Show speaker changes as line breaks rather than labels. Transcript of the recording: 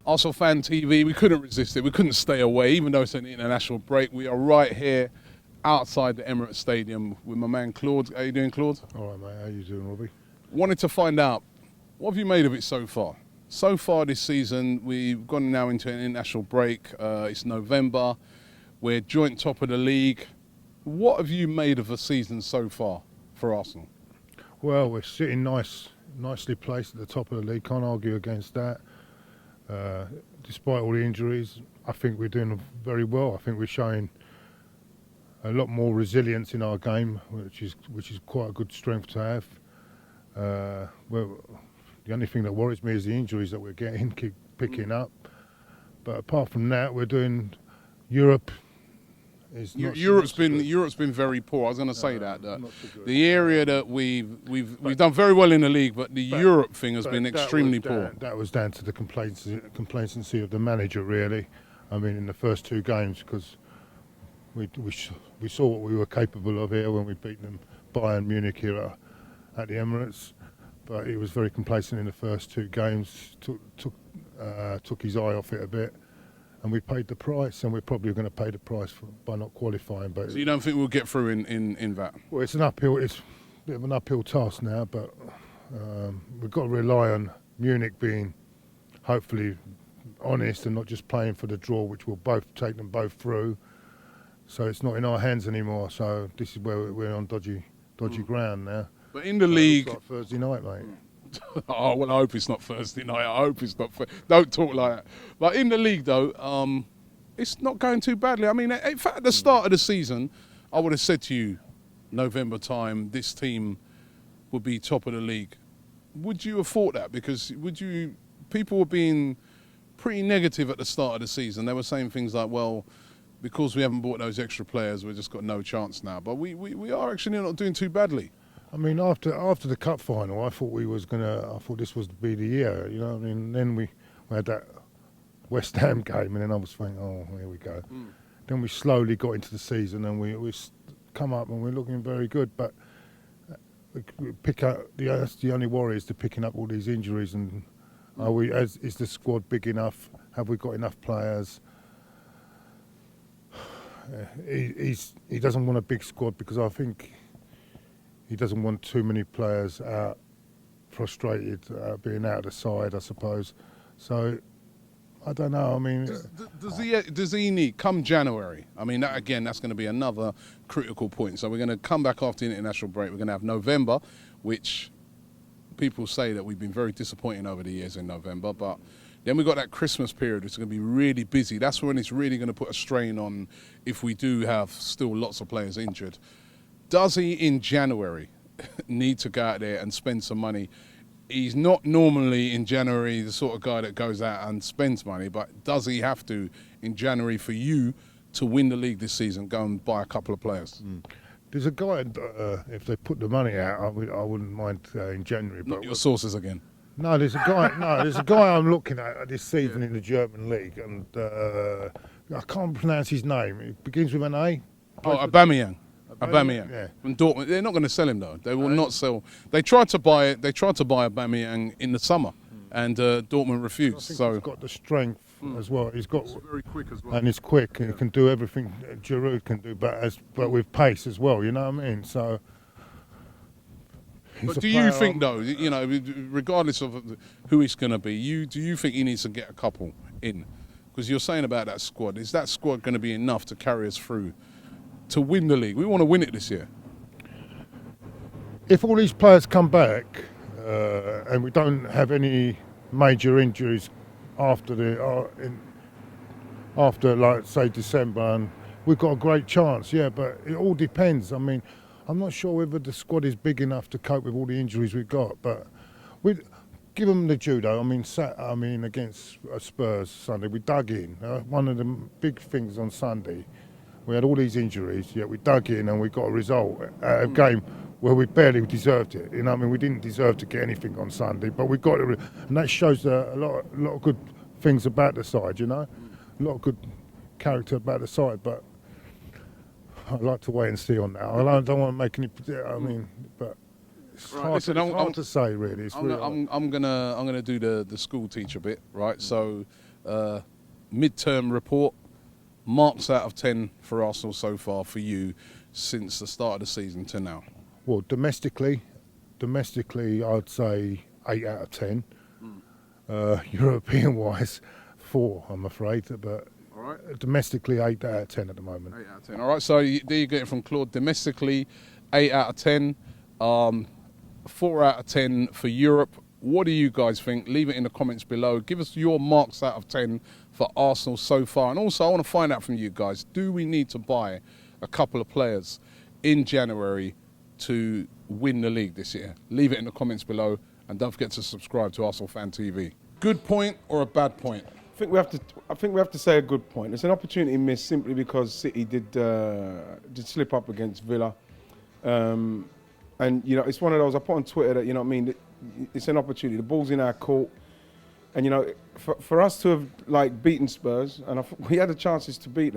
Arsenal Fan TV, we couldn't resist it. We couldn't stay away, even though it's an international break. We are right here outside the Emirates Stadium with my man Claude. How you doing, Claude?
All right, mate. How you doing, Robbie?
Wanted to find out, what have you made of it so far? So far this season, we've gone now into an international break. It's November. We're joint top of the league. What have you made of the season so far for Arsenal?
Well, we're sitting nicely placed at the top of the league. Can't argue against that. Despite all the injuries, I think we're doing very well. I think we're showing a lot more resilience in our game, which is quite a good strength to have. Well, the only thing that worries me is the injuries that we're getting, keep picking up. But apart from that, we're doing Europe.
Europe's been very poor. I was going to say that the area that we've done very well in the league, but Europe thing has been extremely poor.
That was down to the complacency of the manager, really. I mean, in the first two games, because we saw what we were capable of here when we beat them Bayern Munich here at the Emirates. But he was very complacent in the first two games. Took his eye off it a bit. And we paid the price, and we're probably going to pay the price by not qualifying. But
so you don't think we'll get through in that?
Well, it's a bit of an uphill task now, but we've got to rely on Munich being hopefully honest and not just playing for the draw, which will both take them both through. So it's not in our hands anymore. So this is where we're on dodgy ground now.
But in the league,
it's like Thursday night, mate.
Oh, well, I hope it's not Thursday night. I hope it's not. Don't talk like that. But in the league, though, it's not going too badly. I mean, in fact, at the start of the season, I would have said to you, November time, this team would be top of the league. Would you have thought that? Because people were being pretty negative at the start of the season. They were saying things like, well, because we haven't bought those extra players, we've just got no chance now. But we are actually not doing too badly.
I mean, after the cup final, I thought this was to be the year, you know. I mean, then we had that West Ham game, and then I was thinking, oh, here we go. Then we slowly got into the season, and we come up, and we're looking very good. But we pick up that's the only worry is to picking up all these injuries, and is the squad big enough? Have we got enough players? He doesn't want a big squad because I think he doesn't want too many players out, frustrated, being out of the side, I suppose. So, I don't know. I mean,
does he need come January? I mean, that's going to be another critical point. So we're going to come back after the international break. We're going to have November, which people say that we've been very disappointing over the years in November. But then we've got that Christmas period, which is going to be really busy. That's when it's really going to put a strain on if we do have still lots of players injured. Does he, in January, need to go out there and spend some money? He's not normally, in January, the sort of guy that goes out and spends money, but does he have to, in January, for you to win the league this season, go and buy a couple of players?
There's a guy, if they put the money out, I wouldn't mind in January.
Not your sources again.
No, there's a guy I'm looking at this season in the German league, and I can't pronounce his name. It begins with an A.
Oh, Aubameyang.
Yeah.
From Dortmund, they're not going to sell him though. They will not sell. They tried to buy it. They tried to buy Aubameyang in the summer, and Dortmund refused.
I think he's got the strength as well. He's
very quick as well,
and he's quick. And he can do everything Giroud can do, but with pace as well. You know what I mean? So.
But do you think though, you know, regardless of who it's going to be, do you think he needs to get a couple in? Because you're saying about that squad. Is that squad going to be enough to carry us through? To win the league, we want to win it this year.
If all these players come back and we don't have any major injuries after like say December, and we've got a great chance. Yeah, but it all depends. I mean, I'm not sure whether the squad is big enough to cope with all the injuries we've got. But we give them the judo. I mean, against Spurs Sunday, we dug in. One of the big things on Sunday. We had all these injuries, yet we dug in and we got a result at a game where we barely deserved it. You know, I mean, we didn't deserve to get anything on Sunday, but we got it, and that shows a lot of good things about the side. You know, a lot of good character about the side. But I'd like to wait and see on that. I don't want to make any. I mean, but it's hard to say really.
I'm gonna do the school teacher bit, right? So midterm report. Marks out of 10 for Arsenal so far for you since the start of the season to now.
Well, domestically, I'd say 8 out of 10. European-wise, 4, I'm afraid. But
All right.
domestically, 8 out of 10 at the moment.
8 out of 10. All right, so there you get it from Claude. Domestically, 8 out of 10. 4 out of 10 for Europe. What do you guys think? Leave it in the comments below. Give us your marks out of 10 for Arsenal so far. And also, I want to find out from you guys, do we need to buy a couple of players in January to win the league this year? Leave it in the comments below. And don't forget to subscribe to Arsenal Fan TV. Good point or a bad point?
I think we have to say a good point. It's an opportunity missed simply because City did slip up against Villa. And, you know, it's one of those, I put on Twitter that, you know what I mean, it's an opportunity. The ball's in our court. And, you know, for us to have, like, beaten Spurs, and we had the chances to beat them.